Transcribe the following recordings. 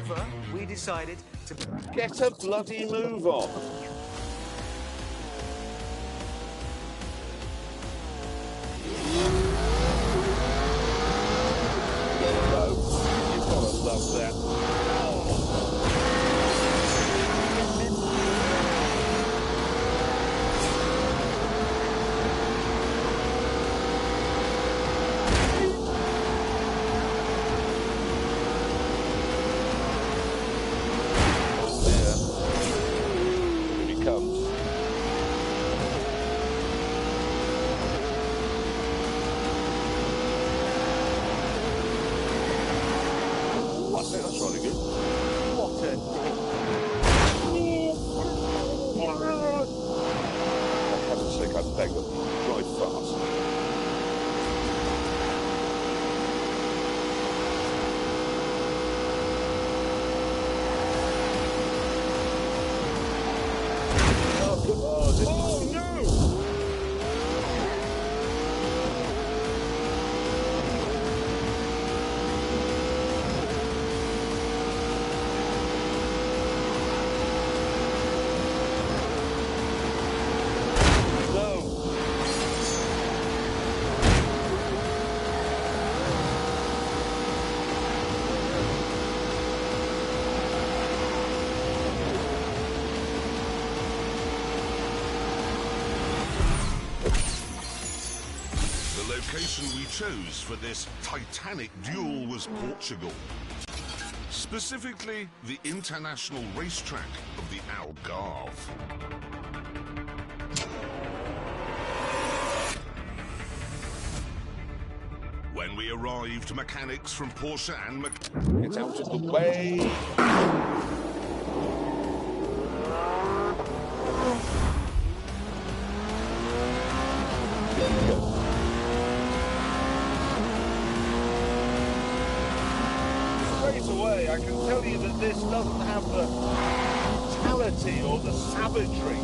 However, we decided to Get a bloody move on. You've got to love that. The location we chose for this titanic duel was Portugal. Specifically, the international racetrack of the Algarve. When we arrived, mechanics from Porsche and Get out of the way! Away, I can tell you that this doesn't have the brutality or the savagery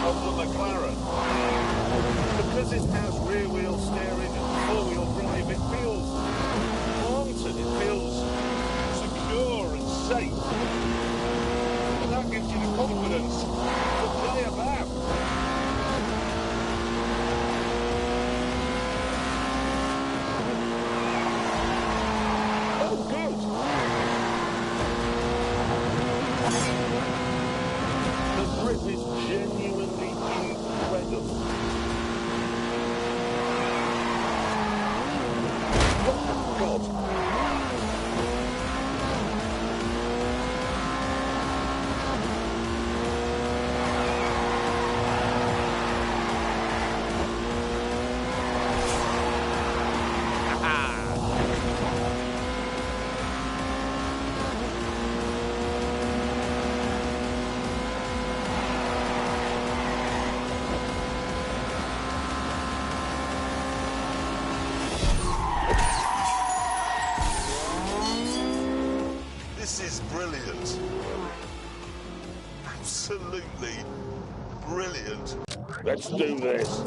of the McLaren. Because it has rear-wheel steering and four-wheel drive, it feels haunted, it feels secure and safe. And that gives you the confidence to play about. Is genuinely incredible. Oh, God. This is brilliant. Absolutely brilliant. Let's do this.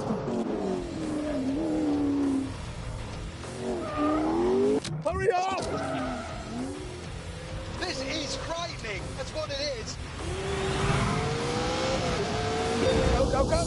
Hurry up! This is frightening. That's what it is. Go, go, go!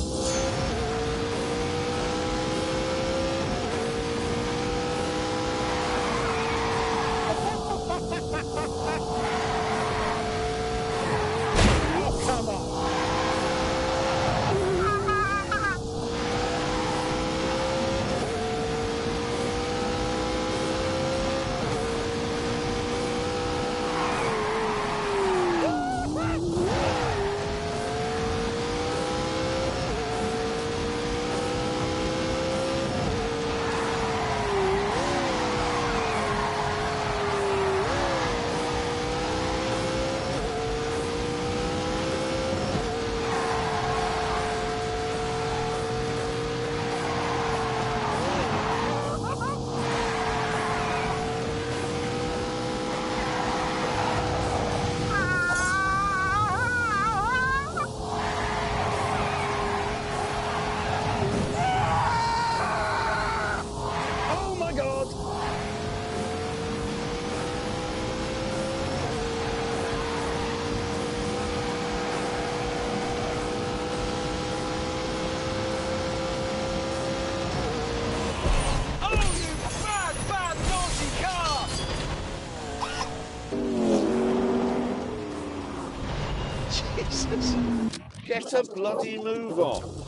Get a bloody move on.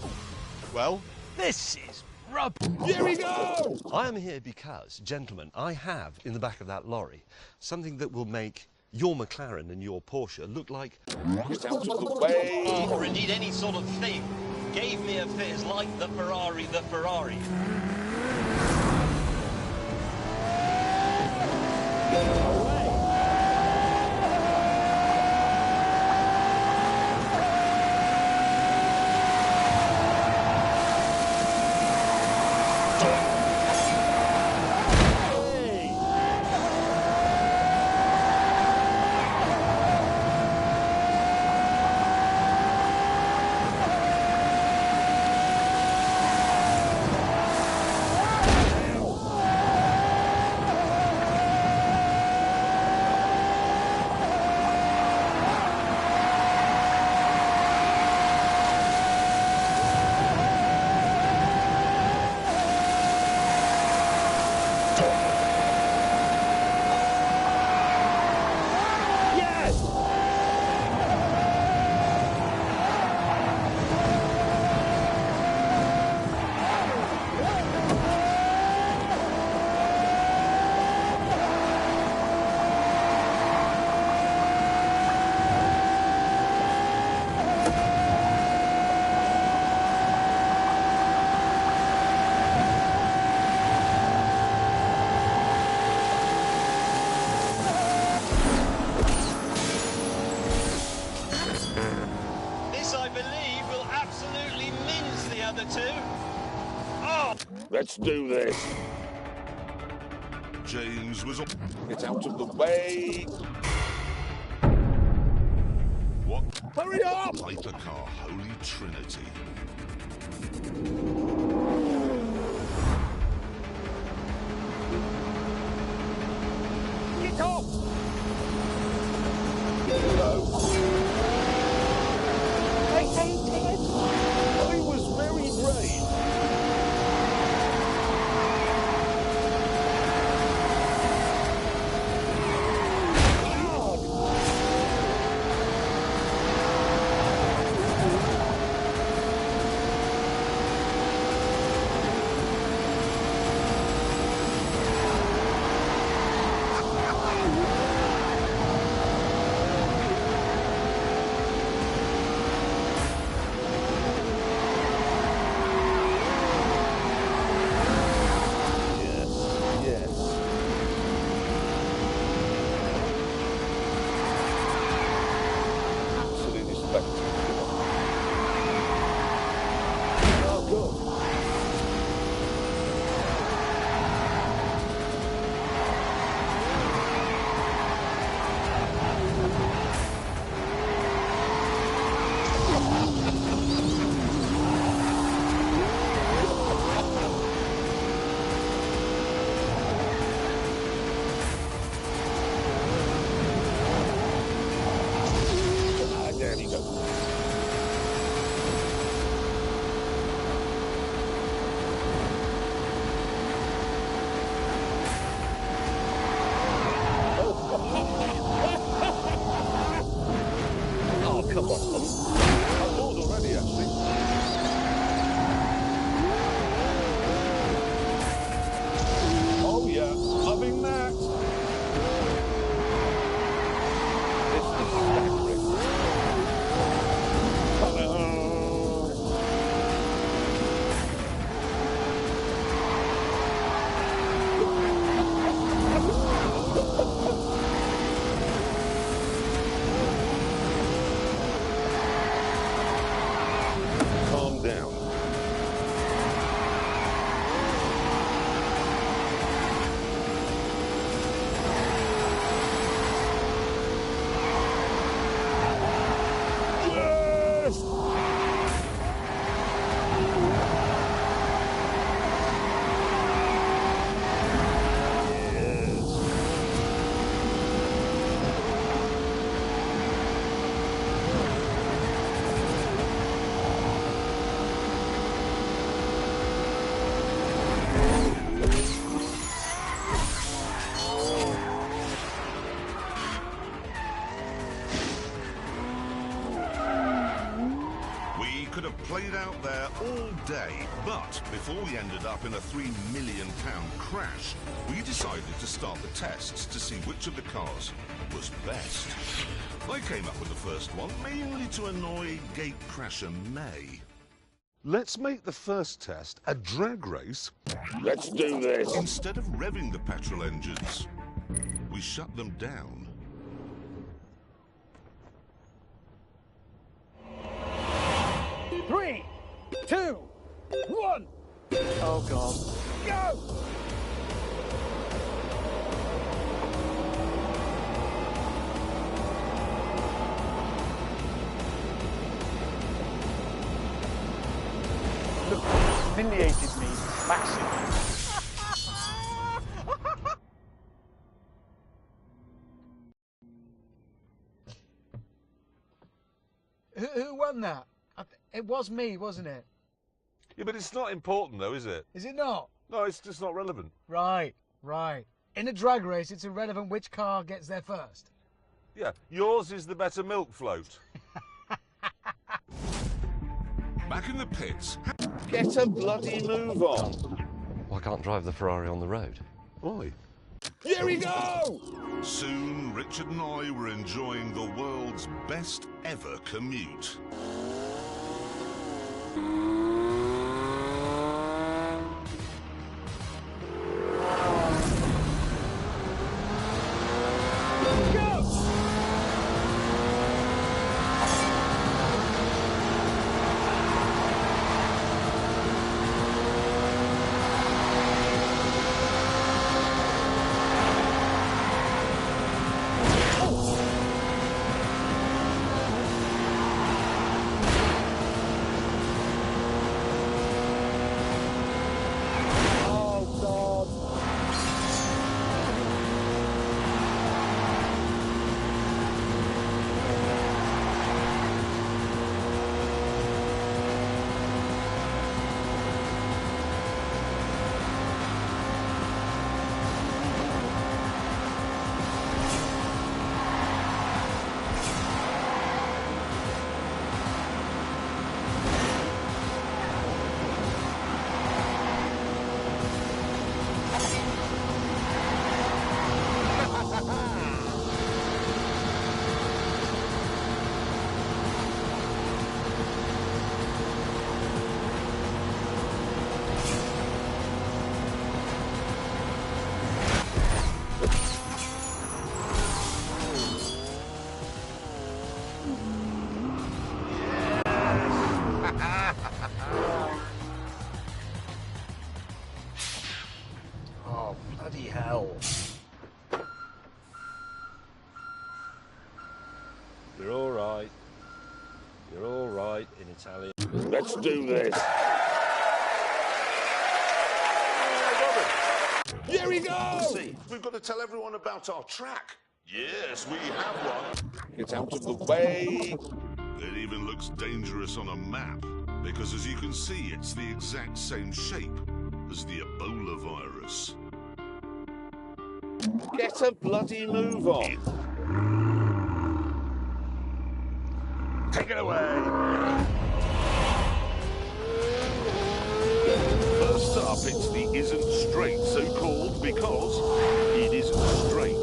Well, this is rubbish. Here we go! I am here because, gentlemen, I have in the back of that lorry something that will make your McLaren and your Porsche look like... Get out of the way! Or indeed any sort of thing. Gave me a fizz like the Ferrari, the Ferrari. Let's do this. James was... Get out of the way. What? Hurry up! Hypercar Holy Trinity. Get off! I was very brave. day, but before we ended up in a £3 million crash, we decided to start the tests to see which of the cars was best. I came up with the first one, mainly to annoy gatecrasher May. Let's make the first test a drag race. Let's do this. Instead of revving the petrol engines, we shut them down. Three, two, one. Oh, God. Go! Look, humiliated me massively. Who won that? It was me, wasn't it? Yeah, but it's not important though, is it? Is it not? No, it's just not relevant. Right, right. In a drag race, it's irrelevant which car gets there first. Yeah, yours is the better milk float. Back in the pits, Get a bloody move on. I can't drive the Ferrari on the road. Why? Here we go! soon Richard and I were enjoying the world's best ever commute. Oh, bloody hell. You're all right. You're all right in Italian. Let's do this. Here we go! See, we've got to tell everyone about our track. Yes, we have one. Get out of the way. It even looks dangerous on a map, because as you can see, it's the exact same shape as the Ebola virus. Get a bloody move on. Take it away. First up, it's the Isn't Straight, so called because it isn't straight.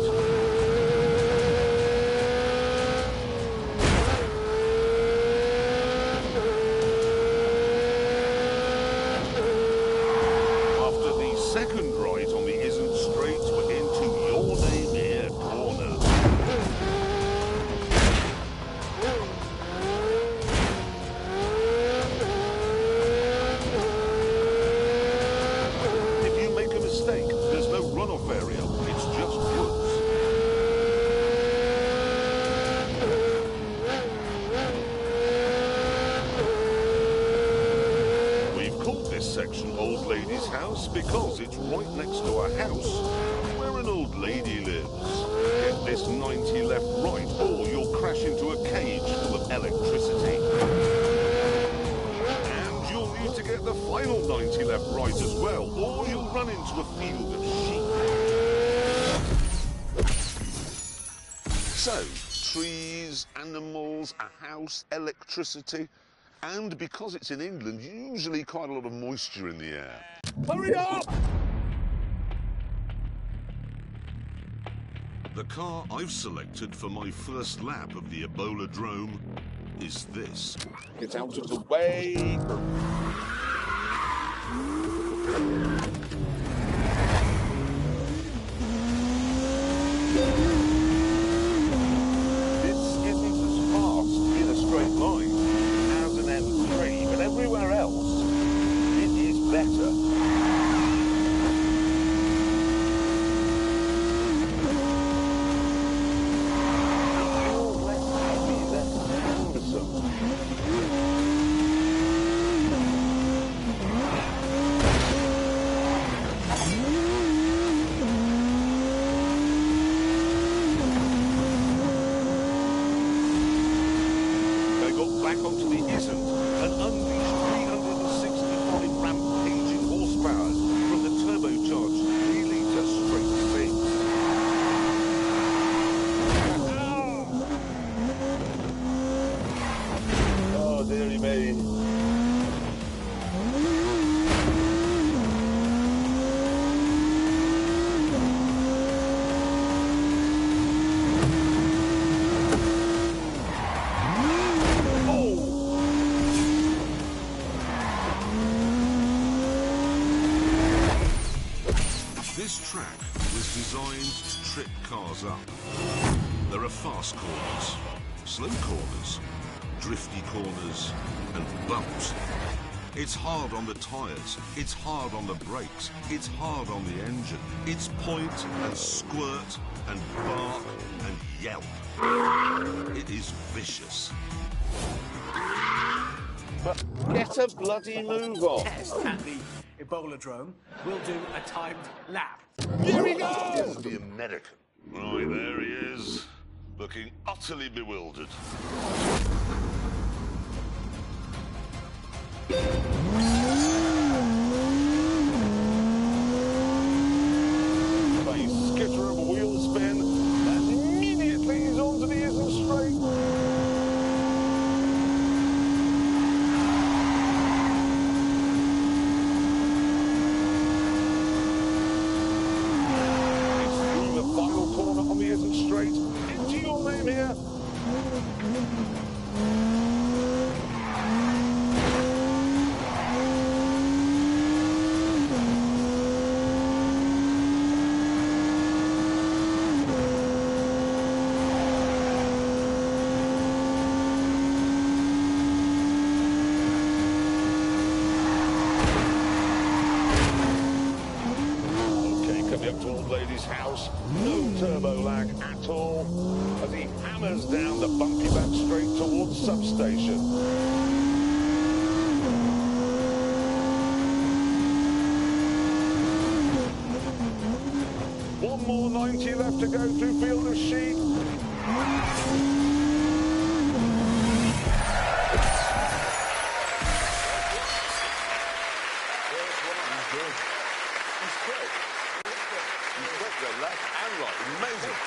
After the second right on the Isn't Straight, we're into Your Name Here corner. If you make a mistake, there's no runoff area. It's just woods. We've called this section Old Lady's House because it's right next to a house where an old lady lives. Get this 90 left right or you'll crash into a cage full of electricity. And you'll need to get the final 90 left right as well, or you'll run into a field of sheep. So, trees, animals, a house, electricity. And because it's in England, usually quite a lot of moisture in the air. Hurry up! The car I've selected for my first lap of the Ebola-drome is this. Get out of the way. This isn't as fast in a straight line as an M3, but everywhere else, it is better. Back onto the isn't and unleashed 365 rampaging horsepower from the turbocharged 3-litre straight six. Oh, dearie me. This track was designed to trip cars up. There are fast corners, slow corners, drifty corners, and bumps. It's hard on the tyres, it's hard on the brakes, it's hard on the engine. It's point and squirt and bark and yelp. It is vicious. But get a bloody move on. Test at the Ebola-drome. We'll do a timed lap. Here we Is go! the American. Right, there he is, looking utterly bewildered. A skitter of wheel spin, and immediately he's onto the isn't straight. Final corner on the isn't straight. Into your name here. Coming up to Old Lady's house, no turbo lag at all, as he hammers down the bumpy back straight towards substation. One more 90 left to go through Field of Sheep. Left and right, amazing.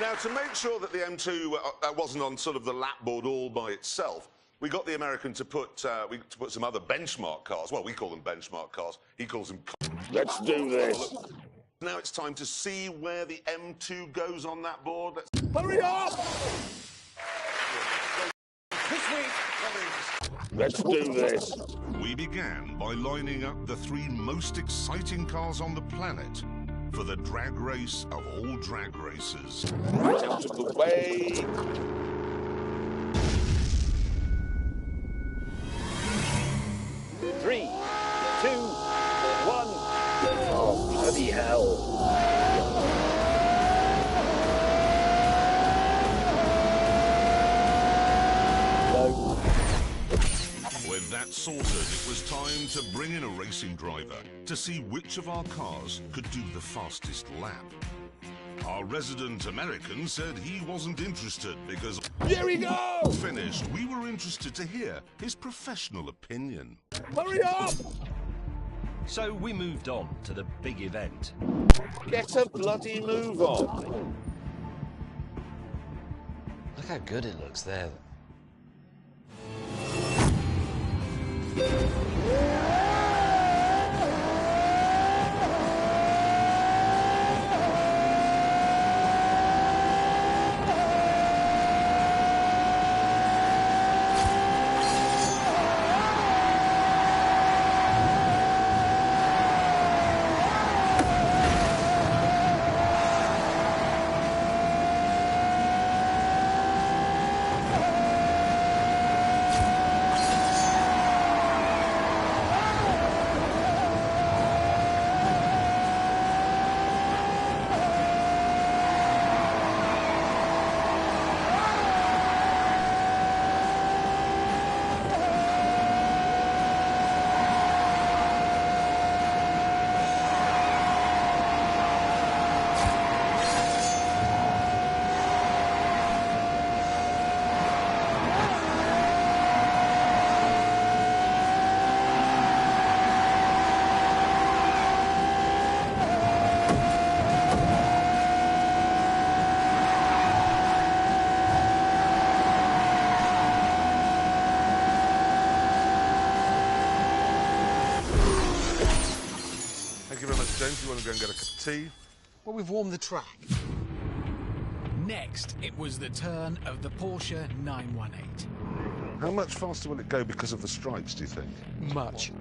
Now, to make sure that the M2 wasn't on sort of the lap board all by itself, we got the American to put some other benchmark cars. Well, we call them benchmark cars. He calls them. Let's do this. Now it's time to see where the M2 goes on that board. Hurry up! This week, Let's do this. We began by lining up the 3 most exciting cars on the planet for the drag race of all drag races. Right out of the way. Three, 2, 1. Oh, bloody hell. With that sorted, it was time to bring in a racing driver to see which of our cars could do the fastest lap. Our resident American said he wasn't interested because... Here we go! Finished, we were interested to hear his professional opinion. Hurry up! So we moved on to the big event. Get a bloody move on. Look how good it looks there. James, you want to go and get a cup of tea? Well, we've warmed the track. Next, it was the turn of the Porsche 918. How much faster will it go because of the stripes, do you think? Much.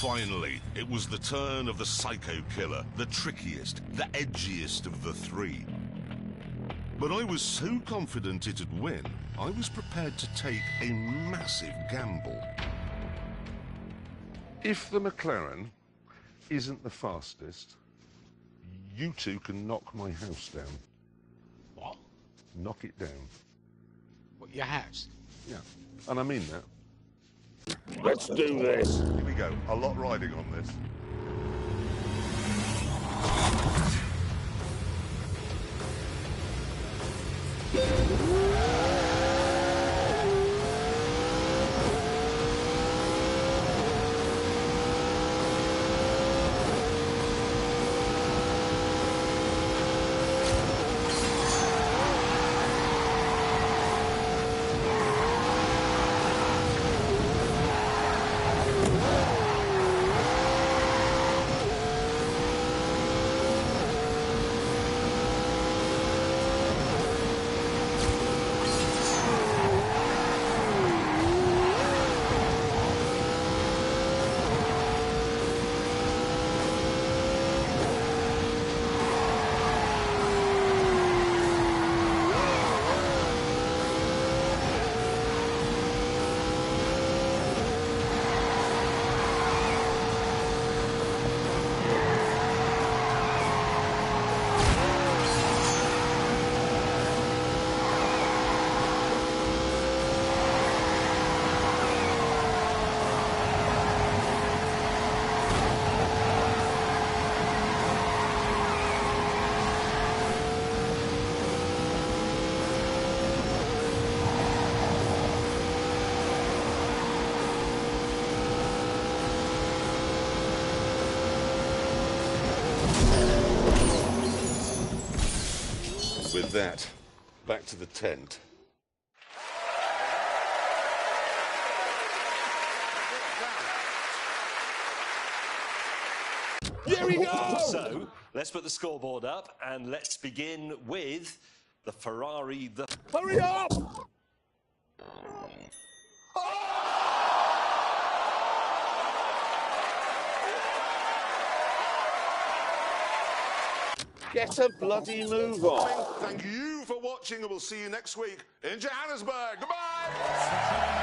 Finally, it was the turn of the Psycho Killer, the trickiest, the edgiest of the three. But I was so confident it'd win, I was prepared to take a massive gamble. If the McLaren isn't the fastest, you two can knock my house down. What? Knock it down. What, your house? Yeah, and I mean that. Let's do this. Here we go. A lot riding on this. of that. Back to the tent. Here we go! So, let's put the scoreboard up and let's begin with the Ferrari. Hurry up! Get a bloody move on. Thank you for watching, and we'll see you next week in Johannesburg. Goodbye!